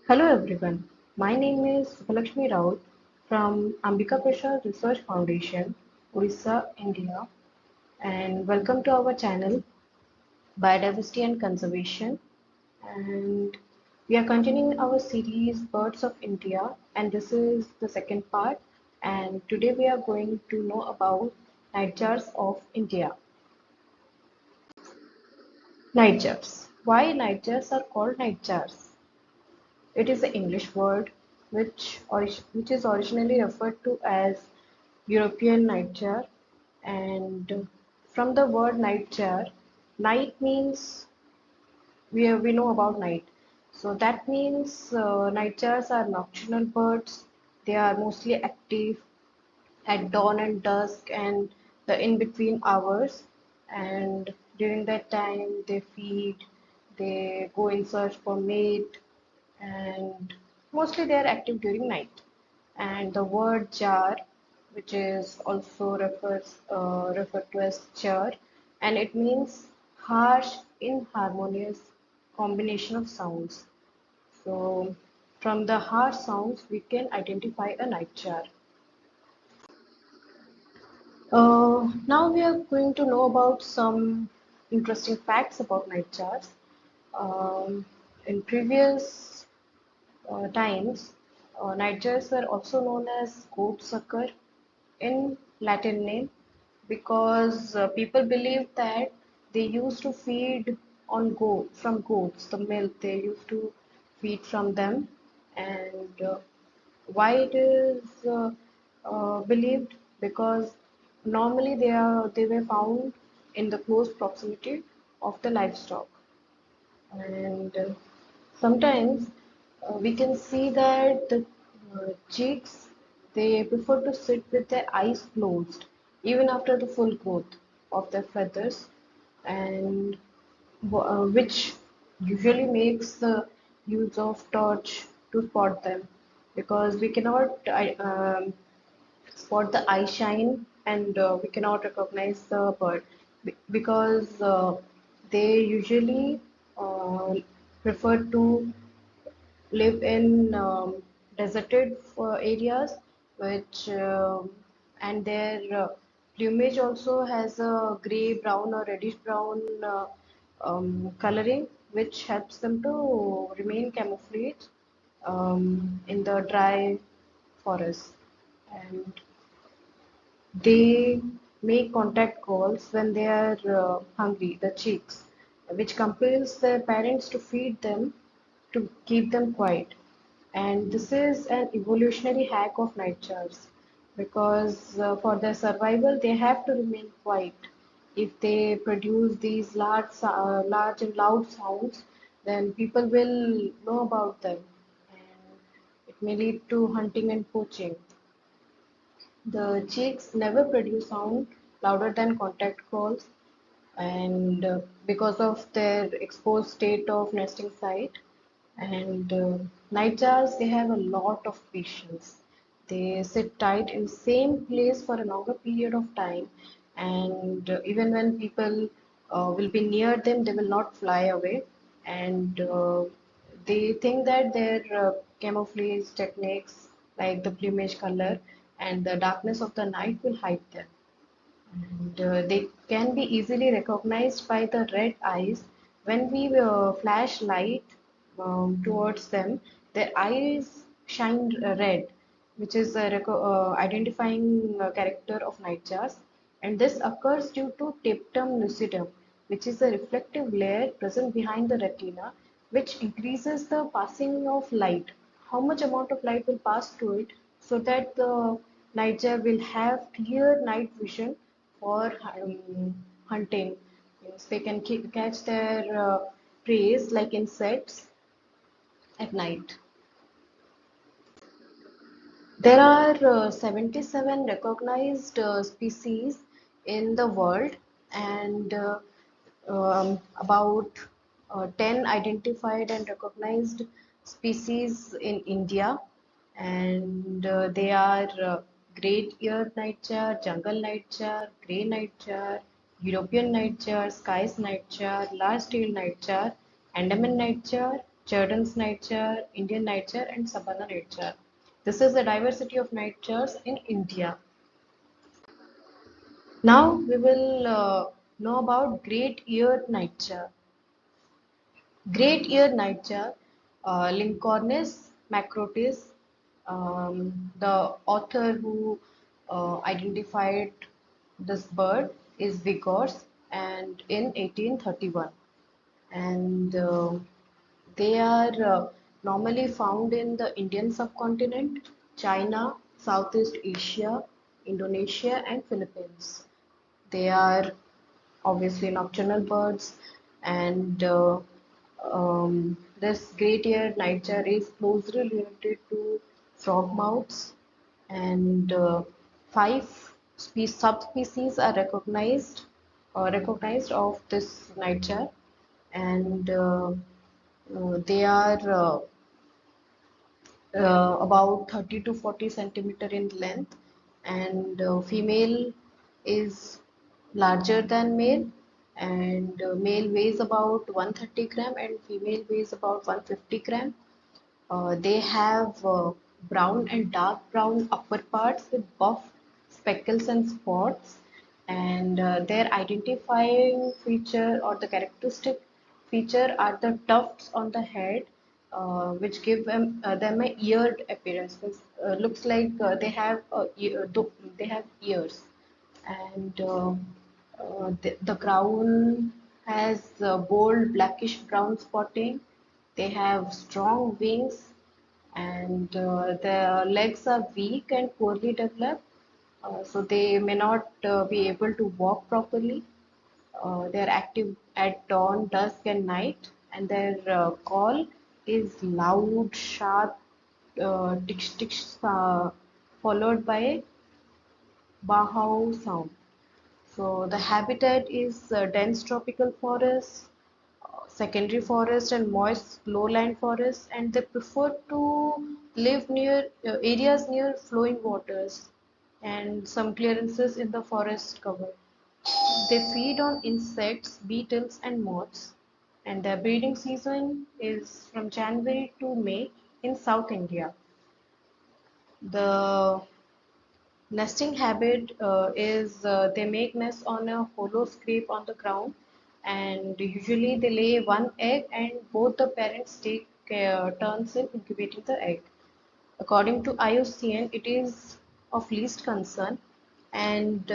Hello everyone, my name is Lakshmi Raut from Ambika Prasad Research Foundation, Orissa, India, and welcome to our channel Biodiversity and Conservation. And we are continuing our series Birds of India, and this is the second part. And today we are going to know about Nightjars of India. Nightjars. Why nightjars are called nightjars? It is an English word which is originally referred to as European nightjar, and from the word nightjar, night means we know about night. So that means nightjars are nocturnal birds. They are mostly active at dawn and dusk and the in between hours. And during that time, they feed, they go in search for mate, and mostly they are active during night. And the word jar, which is also referred to as char, and it means harsh, inharmonious combination of sounds. So from the harsh sounds, we can identify a nightjar. Now we are going to know about some interesting facts about nightjars. Um, in previous times, nightjars were also known as goat sucker in Latin name because people believed that they used to feed on goats, the milk they used to feed from them, and why it is believed because normally they were found in the close proximity of the livestock, and sometimes we can see that the chicks they prefer to sit with their eyes closed even after the full growth of their feathers, and which usually makes the use of torch to spot them because we cannot spot the eye shine, and we cannot recognize the bird because they usually uh, prefer to live in deserted areas, which and their plumage also has a gray brown or reddish brown coloring, which helps them to remain camouflaged in the dry forest. And they make contact calls when they are hungry, the chicks, which compels their parents to feed them to keep them quiet. And this is an evolutionary hack of nightjars because for their survival they have to remain quiet. If they produce these large and loud sounds, then people will know about them, and it may lead to hunting and poaching. The chicks never produce sound louder than contact calls, and because of their exposed state of nesting site, and nightjars they have a lot of patience. They sit tight in same place for a longer period of time, and even when people will be near them, they will not fly away, and they think that their camouflage techniques like the plumage color and the darkness of the night will hide them, and they can be easily recognized by the red eyes. When we flash light towards them, their eyes shine red, which is a identifying character of nightjars. And this occurs due to tapetum lucidum, which is a reflective layer present behind the retina, which increases the passing of light. How much amount of light will pass through it so that the nightjar will have clear night vision for hunting. Means they can catch their prey like insects at night. There are 77 recognized species in the world, and about 10 identified and recognized species in India. And they are great eared nightjar, jungle nightjar, grey nightjar, European nightjar, sky's nightjar, large tailed nightjar, Andaman nightjar, JERDON'S nightjar, Indian nightjar, and SAVANNA nightjar. This is the diversity of nightjars in India. Now we will know about great eared nightjar. Great ear nightjar, Lincornis macrotis, the author who identified this bird is Vigors and in 1831, and they are normally found in the Indian subcontinent, China, Southeast Asia, Indonesia, and Philippines. They are obviously nocturnal birds, and this great-eared nightjar is closely related to frogmouths, and five subspecies are recognized of this nightjar, and they are about 30 to 40 centimeter in length, and female is larger than male, and male weighs about 130 gram and female weighs about 150 gram. They have brown and dark brown upper parts with buff speckles and spots, and their identifying feature or the characteristic feature are the tufts on the head, which give them a eared appearance. Means, looks like they have ears, and the crown has bold blackish brown spotting. They have strong wings, and their legs are weak and poorly developed, so they may not be able to walk properly. They are active at dawn, dusk, and night, and their call is loud, sharp, tick tick, followed by bahow sound. So the habitat is dense tropical forest, secondary forest, and moist lowland forest, and they prefer to live near areas near flowing waters and some clearances in the forest cover. They feed on insects, beetles, and moths, and their breeding season is from January to May in South India. The nesting habit is they make nests on a hollow scrape on the ground, and usually they lay one egg, and both the parents take turns in incubating the egg. According to IUCN, it is of least concern, and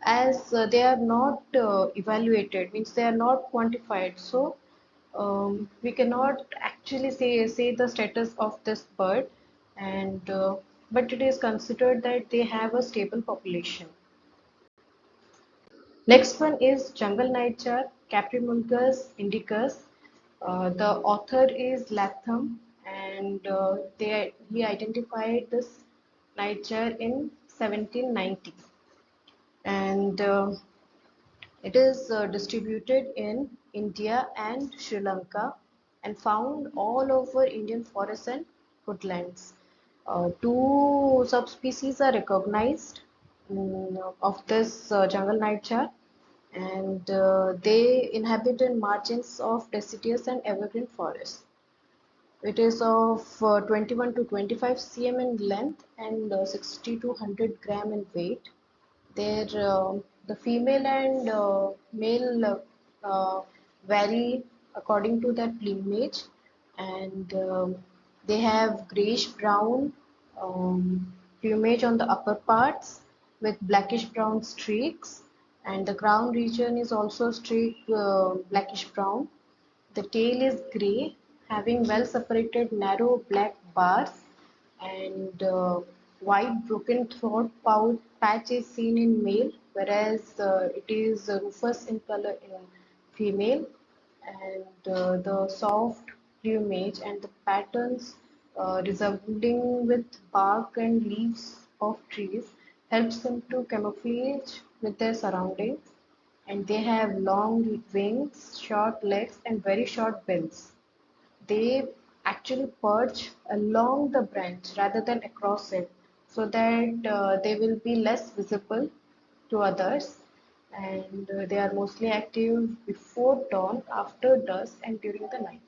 as they are not evaluated, means they are not quantified, so we cannot actually say the status of this bird, and but it is considered that they have a stable population. Next one is jungle nightjar, Caprimulgus indicus. The author is Latham, and he identified this nightjar in 1790, and it is distributed in India and Sri Lanka and found all over Indian forests and woodlands. Two subspecies are recognized of this jungle nightjar, and they inhabit in margins of deciduous and evergreen forests. It is of 21 to 25 cm in length and 60 to 100 gram in weight. The female and male vary according to their plumage, and they have grayish brown plumage on the upper parts with blackish brown streaks, and the crown region is also streaked blackish brown. The tail is grey, having well separated narrow black bars, and white broken throat patch is seen in male, whereas it is rufous in color in female, and the soft plumage and the patterns resembling with bark and leaves of trees helps them to camouflage with their surroundings, and they have long wings, short legs, and very short bills. They actually perch along the branch rather than across it, so that they will be less visible to others, and they are mostly active before dawn, after dusk, and during the night.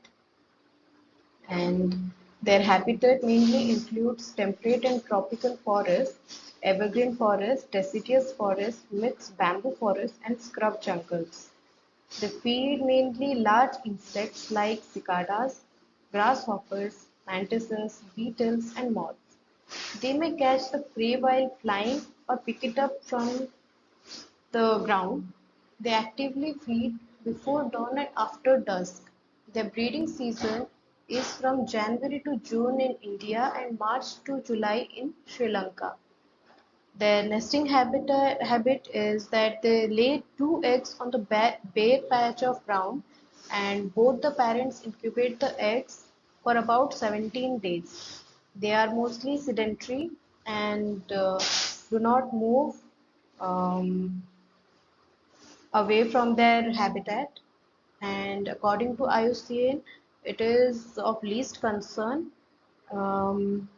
And their habitat mainly includes temperate and tropical forests, evergreen forests, deciduous forests, mixed bamboo forests, and scrub jungles. They feed mainly large insects like cicadas, grasshoppers, mantises, beetles, and moths. They may catch the prey while flying or pick it up from the ground. They actively feed before dawn and after dusk. Their breeding season is from January to June in India and March to July in Sri Lanka. Their nesting habit is that they lay two eggs on the bare patch of ground, and both the parents incubate the eggs for about 17 days. They are mostly sedentary and do not move um, away from their habitat, and according to IUCN, it is of least concern. Um,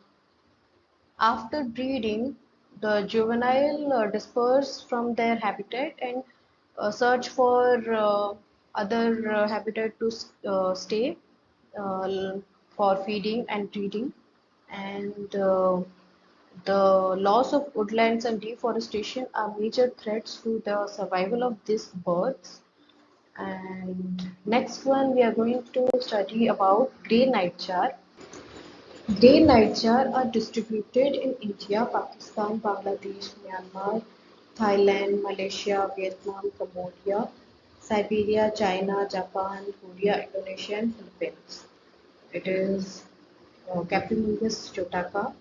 After breeding, the juvenile disperse from their habitat and search for other habitat to stay uh, for feeding and breeding. And the loss of woodlands and deforestation are major threats to the survival of these birds. And next one, we are going to study about grey nightjar. Grey nightjar are distributed in India, Pakistan, Bangladesh, Myanmar, Thailand, Malaysia, Vietnam, Cambodia, Siberia, China, Japan, Korea, Indonesia, and Philippines. It is Caprimulgus jotaka,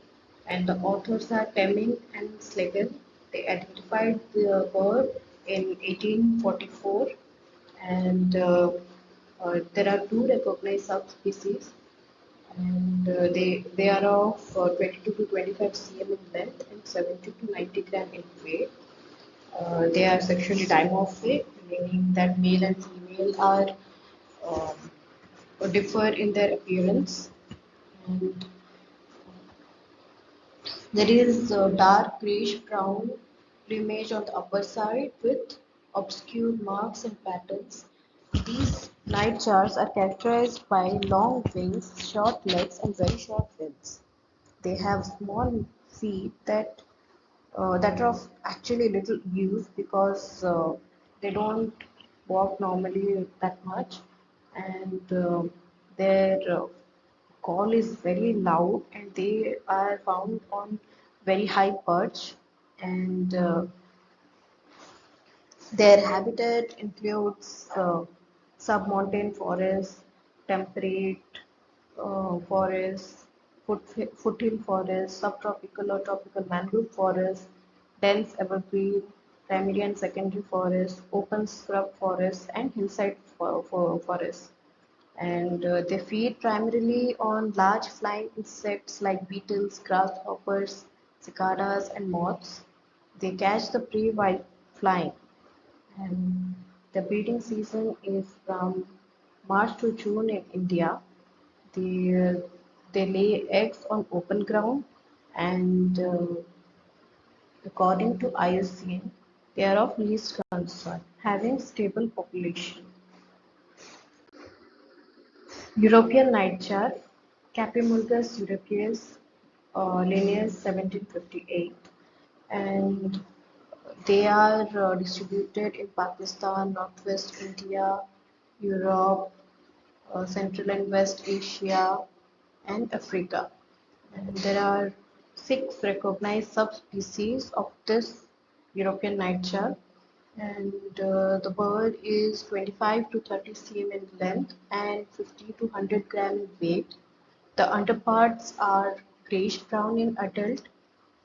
and the authors are Temminck and Schlegel. They identified the bird in 1844, and there are two recognized subspecies, and they are of 22 to 25 cm in length and 70 to 90 gram in weight. They are sexually dimorphic, meaning that male and female are differ in their appearance. And there is dark grayish brown plumage on the upper side with obscure marks and patterns. These nightjars are characterized by long wings, short legs, and very short fins. They have small feet that are of actually little use because they don't walk normally that much, and their call is very loud, and they are found on very high perch, and their habitat includes sub-mountain forests, temperate forests, foothill forests, subtropical or tropical mangrove forests, dense evergreen, primary and secondary forests, open scrub forests, and hillside forests. And they feed primarily on large flying insects like beetles, grasshoppers, cicadas, and moths. They catch the prey while flying, and the breeding season is from March to June in India. They, they lay eggs on open ground, and according to IUCN, they are of least concern, having stable population. European nightjar, Caprimulgus europaeus, lineage 1758, and they are distributed in Pakistan, Northwest India, Europe, Central and West Asia, and Africa. And there are six recognized subspecies of this European nightjar, and the bird is 25 to 30 cm in length and 50 to 100 gram in weight. The underparts are grayish brown in adult,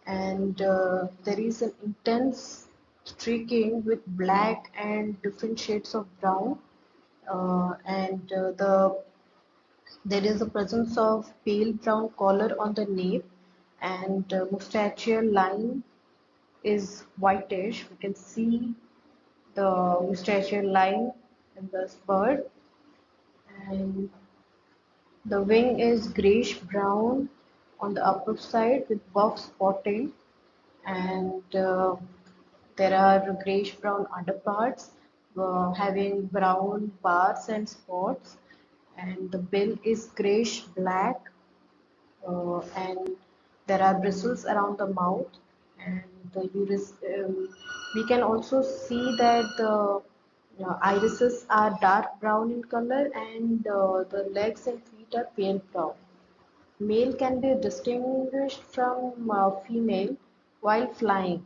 and there is an intense streaking with black and different shades of brown, and there is a presence of pale brown collar on the nape, and moustachial line is whitish. We can see the moustachial line in this bird, and the wing is grayish brown on the upper side with buff spotting, and there are grayish brown underparts having brown bars and spots, and the bill is grayish black, and there are bristles around the mouth, and we can also see that the irises are dark brown in color, and the legs and feet are pale brown. Male can be distinguished from female while flying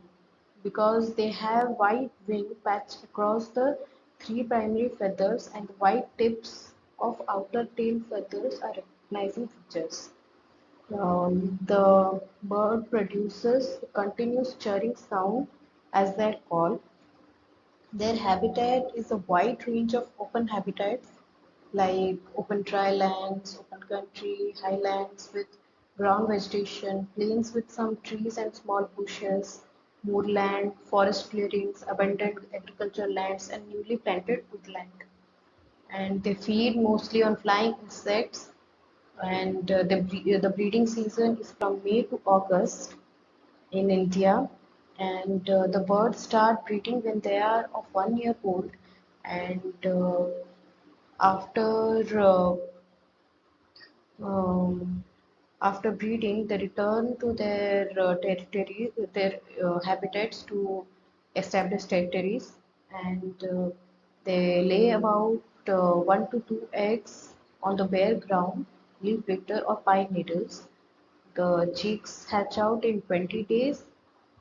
because they have white wing patch across the three primary feathers, and the white tips of outer tail feathers are recognizing features. The bird produces a continuous chirring sound as they call. Their habitat is a wide range of open habitats like open dry lands, open country, highlands with ground vegetation, plains with some trees and small bushes, moorland, forest clearings, abundant agricultural lands, and newly planted woodland. And they feed mostly on flying insects, and the breeding season is from May to August in India, and the birds start breeding when they are of 1 year old, and after um, after breeding, they return to their territory, their habitats to establish territories, and they lay about 1 to 2 eggs on the bare ground, leaf litter or pine needles. The chicks hatch out in 20 days,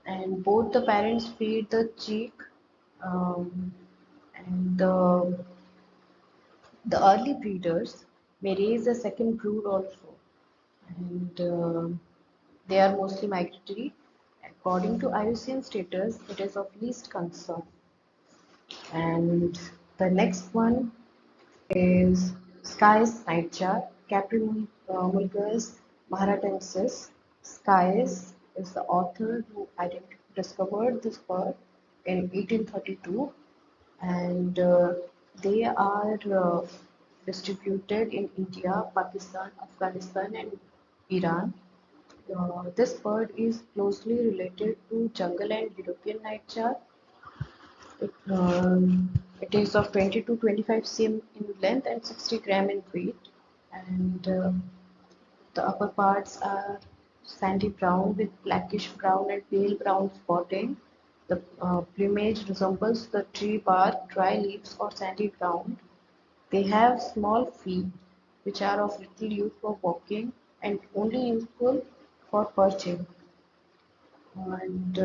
and both the parents feed the chick, um, and the early breeders may raise a second brood also, and they are mostly migratory. According to IUCN status, it is of least concern. And the next one is Sky's Nightjar, Caprimulgus maharatensis. Skyes is the author who discovered this bird in 1832, and they are distributed in India, Pakistan, Afghanistan, and Iran. This bird is closely related to jungle and European nightjar. It is of 20 to 25 cm in length and 60 gram in weight, and the upper parts are sandy brown with blackish brown and pale brown spotting. The plumage resembles the tree bark, dry leaves, or sandy ground. They have small feet, which are of little use for walking and only useful for perching. And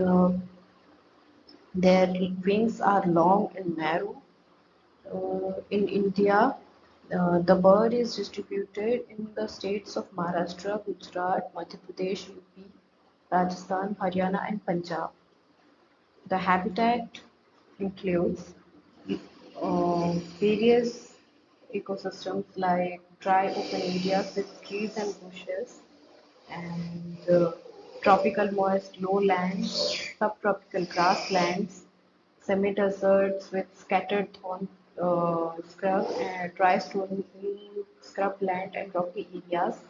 their wings are long and narrow. In India, the bird is distributed in the states of Maharashtra, Gujarat, Madhya Pradesh, UP, Rajasthan, Haryana, and Punjab. The habitat includes various ecosystems like dry open areas with trees and bushes, and tropical moist lowlands, subtropical grasslands, semi-deserts with scattered thorn scrub and dry stony scrubland and rocky areas.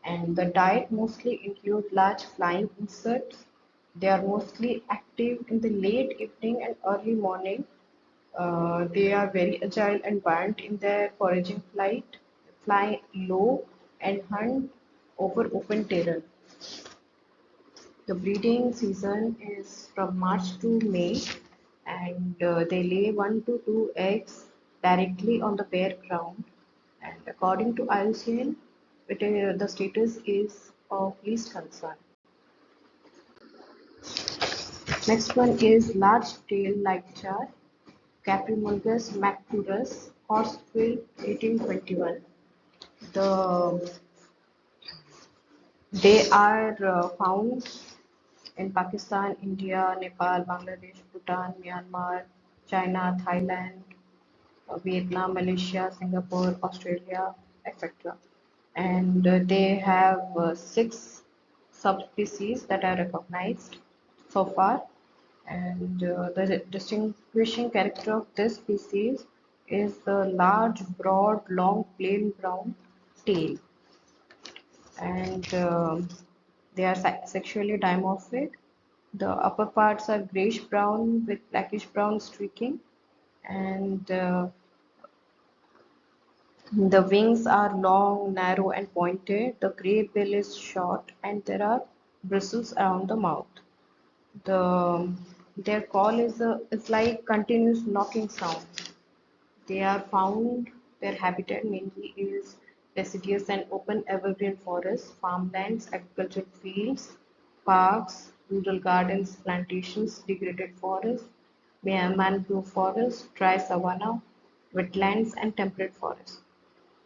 And the diet mostly includes large flying insects. They are mostly active in the late evening and early morning. They are very agile and buoyant in their foraging flight, fly low, and hunt over open terrain. The breeding season is from March to May, and they lay 1 to 2 eggs directly on the bare ground. And according to IUCN, the status is of least concern. Next one is large-tailed nightjar, Caprimulgus macturus, Horsfield 1821. The They are found in Pakistan, India, Nepal, Bangladesh, Bhutan, Myanmar, China, Thailand, Vietnam, Malaysia, Singapore, Australia, etc. And they have six subspecies that are recognized so far. And the distinguishing character of this species is the large, broad, long, plain brown tail, and they are sexually dimorphic. The upper parts are grayish brown with blackish brown streaking, and The wings are long, narrow, and pointed. The gray bill is short, and there are bristles around the mouth. The their call is like continuous knocking sound. They are found. Their habitat mainly is deciduous and open evergreen forests, farmlands, agricultural fields, parks, rural gardens, plantations, degraded forests, mangrove forests, dry savanna, wetlands, and temperate forests.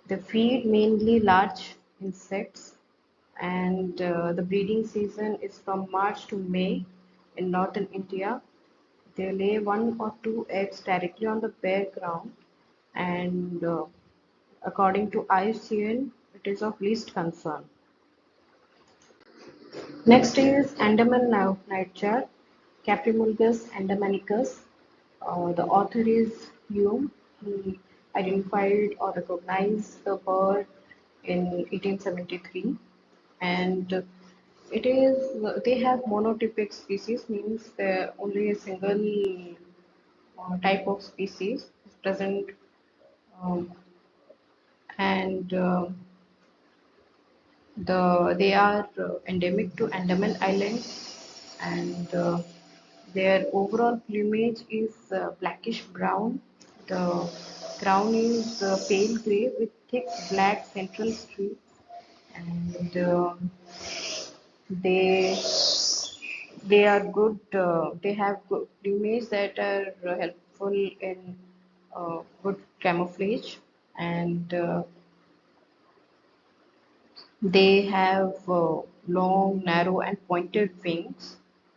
They feed mainly large insects, and the breeding season is from March to May in northern India. They lay one or two eggs directly on the bare ground, and according to IUCN, it is of least concern. Next is Andaman Nightjar, Caprimulgus andamanicus. The author is Hume. He identified or recognized the bird in 1873, and it is they have monotypic species, means only a single type of species is present, um, and they are endemic to Andaman Islands, and their overall plumage is blackish brown. The crown is pale gray with thick black central streaks, and they they are good. They have good plumage that are helpful in good camouflage, and they have long, narrow, and pointed wings,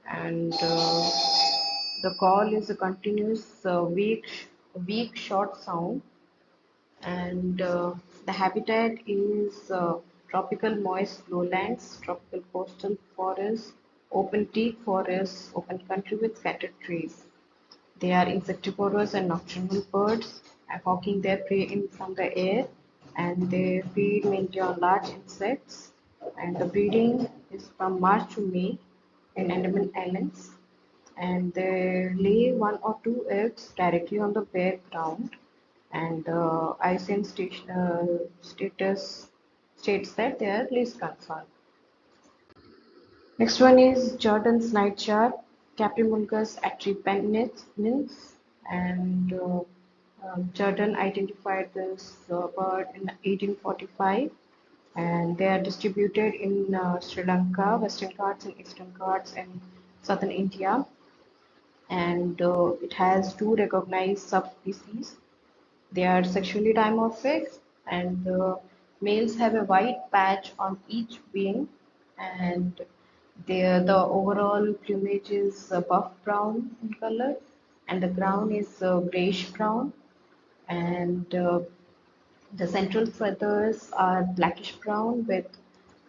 and the call is a continuous, weak, short sound, and the habitat is tropical moist lowlands, tropical coastal forests, open teak forests, open country with scattered trees. They are insectivorous and nocturnal birds, hawking their prey in from the air, and they feed mainly on large insects. And the breeding is from March to May in Andaman Islands, and they lay one or two eggs directly on the bare ground. And ICN status states that they are least concerned. Next one is Jordan's Nightjar, Caprimulgus atripennens, and Jordan identified this bird in 1845, and they are distributed in Sri Lanka, Western Ghats, and Eastern Ghats, and southern India, and it has two recognized subspecies. They are sexually dimorphic, and the males have a white patch on each wing, and the overall plumage is buff brown in color, and the ground is grayish brown, and the central feathers are blackish brown with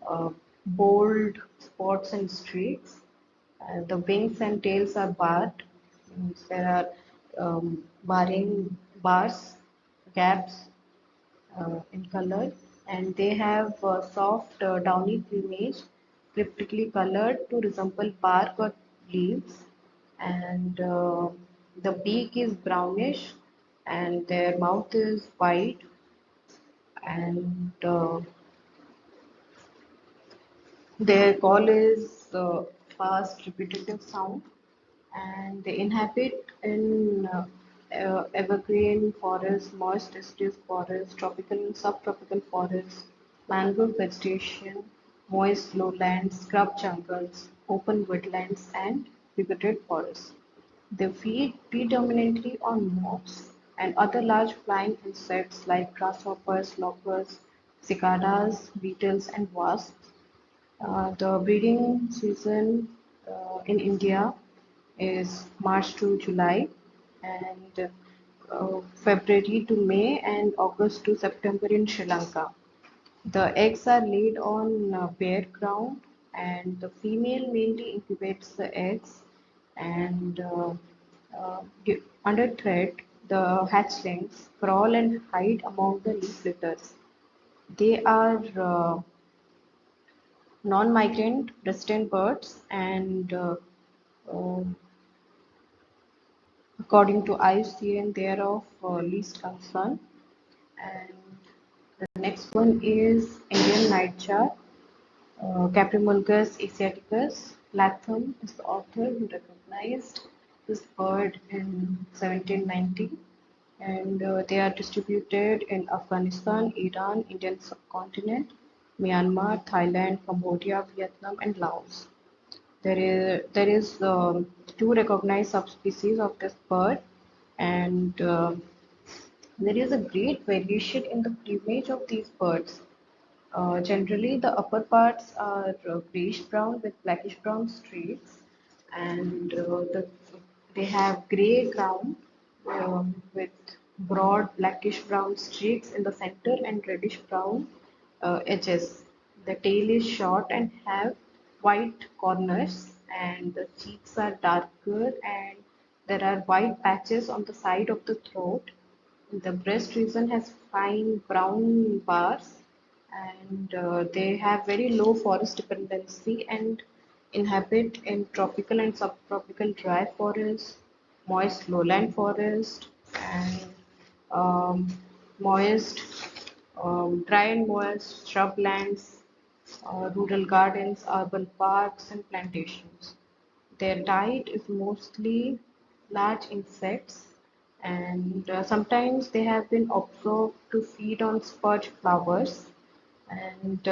uh, bold spots and streaks. The wings and tails are barred. Means there are barring bars, gaps in color, and they have soft downy plumage, cryptically colored to resemble bark or leaves, and the beak is brownish, and their mouth is white, and their call is fast, repetitive sound, and they inhabit in evergreen forests, moist deciduous forests, tropical and subtropical forests, mangrove vegetation, moist lowlands, scrub jungles, open woodlands, and degraded forests. They feed predominantly on moths and other large flying insects like grasshoppers, locusts, cicadas, beetles, and wasps. The breeding season in India is March to July, and February to May, and August to September in Sri Lanka. The eggs are laid on bare ground, and the female mainly incubates the eggs, and under threat, the hatchlings crawl and hide among the leaf litters. They are non-migrant resident birds, and um, according to IUCN, they are of least concern. And The next one is Indian nightjar, Caprimulgus asiaticus. Latham is the author who recognized this bird in 1790, and they are distributed in Afghanistan, Iran, Indian subcontinent, Myanmar, Thailand, Cambodia, Vietnam, and Laos. There is two recognized subspecies of this bird, and there is a great variation in the plumage of these birds. Generally, the upper parts are grayish brown with blackish brown streaks, and they have gray ground with broad blackish brown streaks in the center and reddish brown edges. The tail is short and have white corners, and the cheeks are darker, and there are white patches on the side of the throat. The breast region has fine brown bars, and they have very low forest dependency and inhabit in tropical and subtropical dry forest, moist lowland forest, and um, moist, dry and moist shrublands, rural gardens, urban parks, and plantations. Their diet is mostly large insects, and sometimes they have been observed to feed on spurge flowers, and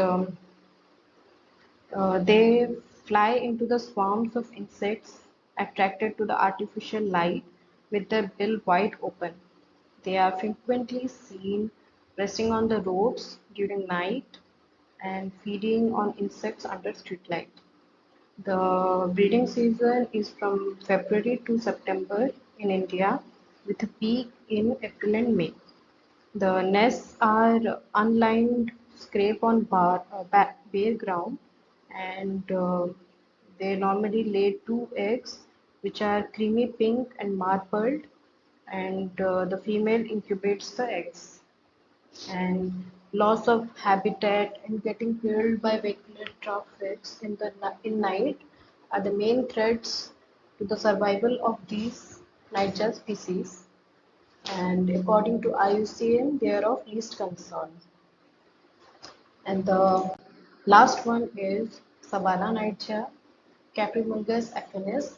they fly into the swarms of insects attracted to the artificial light with their bill wide open. They are frequently seen resting on the roads during night and feeding on insects under streetlight. The breeding season is from February to September in India, with a peak in April and May. The nests are unlined, scrape on bare ground, and they normally lay two eggs, which are creamy pink and marbled, and the female incubates the eggs. And loss of habitat and getting killed by vehicular traffic in night are the main threats to the survival of these nightjar species. And according to IUCN, they are of least concern. And the last one is Savannah nightjar, Caprimulgus affinis.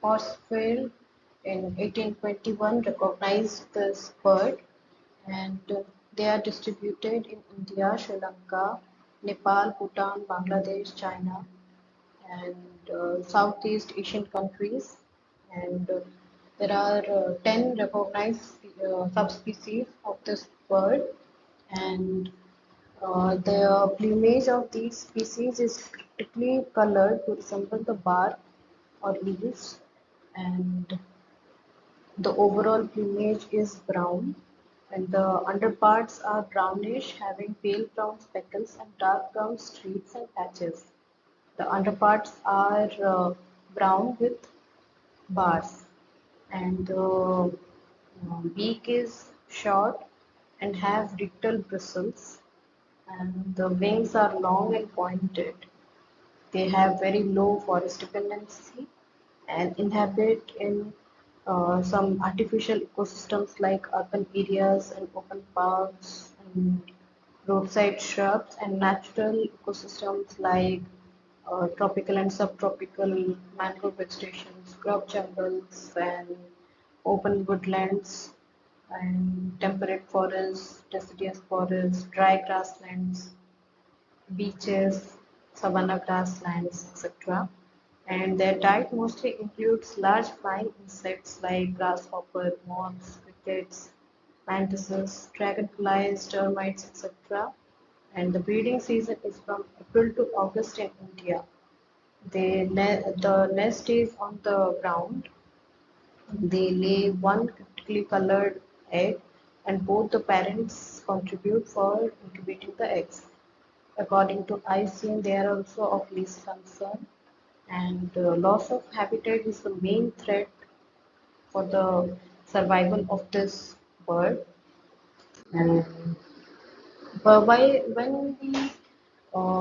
Horsfield in 1821 recognized this bird, and they are distributed in India, Sri Lanka, Nepal, Bhutan, Bangladesh, China, and Southeast Asian countries. And there are 10 recognized subspecies of this bird, and the plumage of these species is critically colored to resemble the bark or leaves, and the overall plumage is brown, and the underparts are brownish, having pale brown speckles and dark brown streaks and patches. The underparts are brown with bars, and the beak is short and have rictal bristles, and the wings are long and pointed. They have very low forest dependency and inhabit in some artificial ecosystems like urban areas and open parks and roadside shrubs, and natural ecosystems like tropical and subtropical mangrove vegetation, scrub jungles, and open woodlands, and temperate forests, deciduous forests, dry grasslands, beaches, savanna grasslands, etc. And their diet mostly includes large flying insects like grasshopper, moths, crickets, mantises, dragonflies, termites, etc. And the breeding season is from April to August in India. The nest is on the ground. They lay one critically colored egg, and both the parents contribute for incubating the eggs. According to IUCN, they are also of least concern, and loss of habitat is the main threat for the survival of this bird. And but when we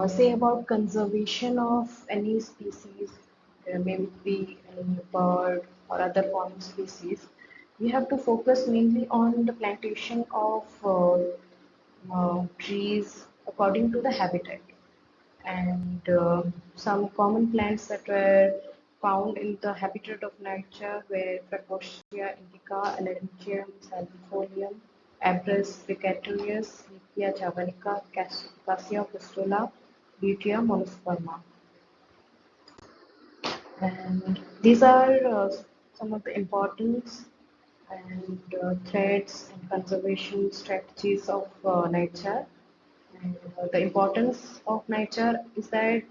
say about conservation of any species, may it be any bird or other fauna species, we have to focus mainly on the plantation of trees according to the habitat. And some common plants that were found in the habitat of Nightjar were Pracocia indica, Alerincium salvifolium, Abrus bricatorius, Lipia javanica, Cassia pustula, Lutea monosperma. And these are some of the importance and threats and conservation strategies of Nightjar. And the importance of Nightjar is that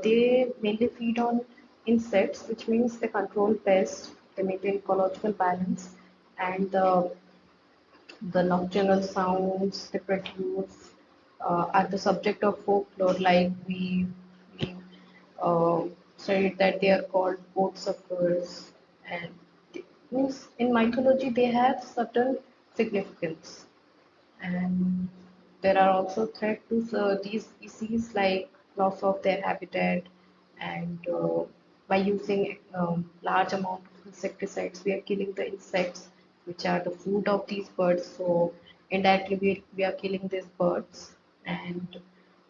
they mainly feed on insects, which means they control pests, they maintain ecological balance, and the nocturnal sounds they produce are the subject of folklore, like we studied that they are called boat suckers, and means in mythology they have certain significance. And there are also threats to these species like loss of their habitat, and by using large amount of insecticides we are killing the insects which are the food of these birds, so indirectly we are killing these birds. And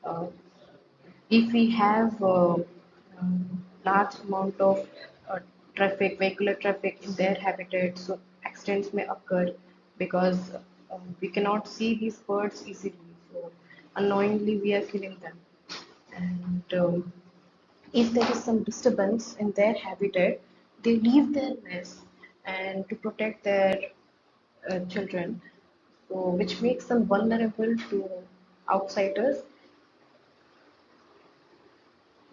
uh, if we have large amount of vehicular traffic in their habitat, so accidents may occur because we cannot see these birds easily. So unknowingly we are killing them. And if there is some disturbance in their habitat, they leave their nest and to protect their children, so which makes them vulnerable to outsiders,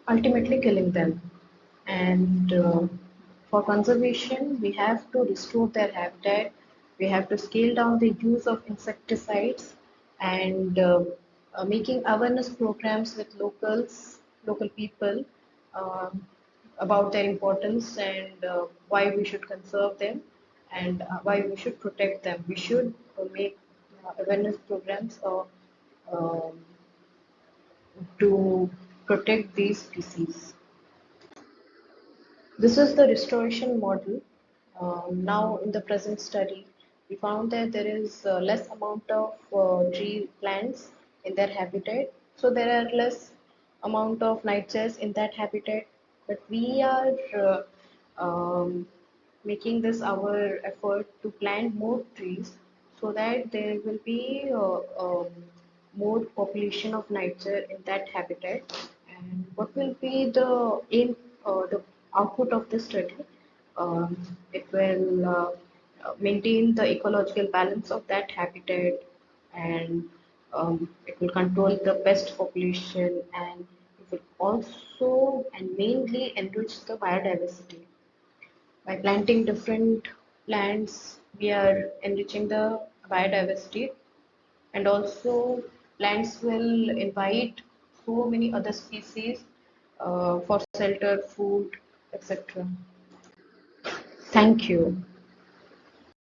ultimately killing them. And for conservation, we have to restore their habitat. We have to scale down the use of insecticides, and making awareness programs with local people um, about their importance, and why we should conserve them, and why we should protect them. We should make awareness programs um to protect these species. This is the restoration model. Now, in the present study, we found that there is less amount of tree plants in their habitat, so there are less amount of nightjares in that habitat. But we are um, making this our effort to plant more trees so that there will be more population of nightshade in that habitat. And what will be the aim, the output of this study? It will maintain the ecological balance of that habitat, and it will control the pest population, and it will also and mainly enrich the biodiversity. By planting different plants, we are enriching the biodiversity, and also plants will invite so many other species for shelter, food, etc. Thank you.